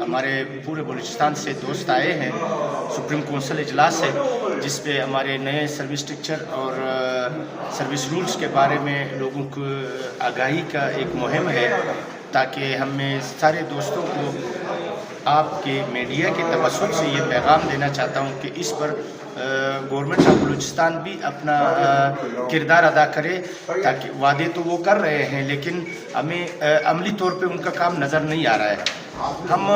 हमारे पूरे बलूचिस्तान से दोस्त आए हैं। सुप्रीम कौंसिल इजलास है जिस पे हमारे नए सर्विस स्ट्रक्चर और सर्विस रूल्स के बारे में लोगों को आगाही का एक मुहिम है, ताकि हमें सारे दोस्तों को आपके मीडिया के तवज्जुह से ये पैगाम देना चाहता हूँ कि इस पर गवर्नमेंट ऑफ बलूचिस्तान भी अपना किरदार अदा करे, ताकि वादे तो वो कर रहे हैं लेकिन हमें अमली तौर पे उनका काम नज़र नहीं आ रहा है। हम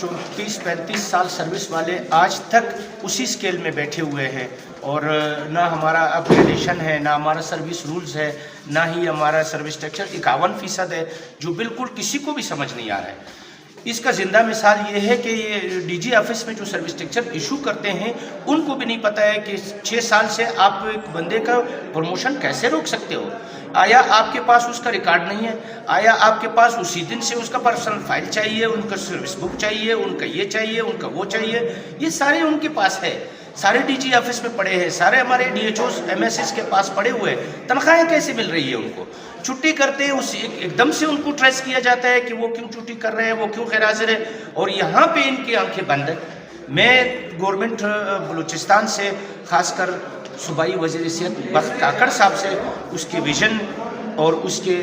34-35 साल सर्विस वाले आज तक उसी स्केल में बैठे हुए हैं और ना हमारा अपग्रेडेशन है, ना हमारा सर्विस रूल्स है, ना ही हमारा सर्विस स्ट्रक्चर 51% है, जो बिल्कुल किसी को भी समझ नहीं आ रहा है। इसका ज़िंदा मिसाल ये है कि ये डीजी ऑफिस में जो सर्विस स्ट्रक्चर इशू करते हैं उनको भी नहीं पता है कि 6 साल से आप एक बंदे का प्रमोशन कैसे रोक सकते हो। आया आपके पास उसका रिकॉर्ड नहीं है, आया आपके पास उसी दिन से उसका पर्सनल फाइल चाहिए, उनका सर्विस बुक चाहिए, उनका ये चाहिए, उनका वो चाहिए, ये सारे उनके पास है, सारे डीजी ऑफिस में पड़े हैं, सारे हमारे डीएचओस एमएसएस के पास पड़े हुए हैं। तनख्वाहें कैसे मिल रही है उनको? छुट्टी करते हैं उस एकदम से उनको ट्रेस किया जाता है कि वो क्यों छुट्टी कर रहे हैं, वो क्यों गैर हाजिर है, और यहाँ पे इनकी आंखें बंद है। मैं गवर्नमेंट बलूचिस्तान से खासकर सूबाई वज़ीर सेहत बख्त काकड़ साहब से उसके विज़न और उसके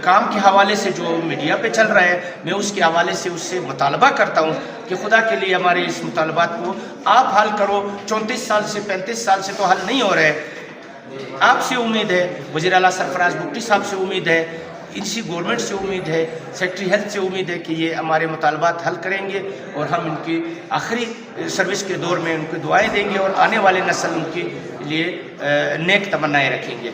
काम के हवाले से जो मीडिया पे चल रहा है, मैं उसके हवाले से उससे मुतालबा करता हूँ कि खुदा के लिए हमारे इस मुतालबात को आप हल करो। 34 साल से 35 साल से तो हल नहीं हो रहे। आपसे उम्मीद है, वज़ीर आला सरफराज बुट्टी साहब से उम्मीद है, इसी गवर्नमेंट से उम्मीद है, सेक्रेटरी हेल्थ से उम्मीद है कि ये हमारे मुतालबात हल करेंगे और हम इनकी आखिरी सर्विस के दौर में उनको दुआएं देंगे और आने वाले नस्ल उनके लिए नेक तमन्नाएं रखेंगे।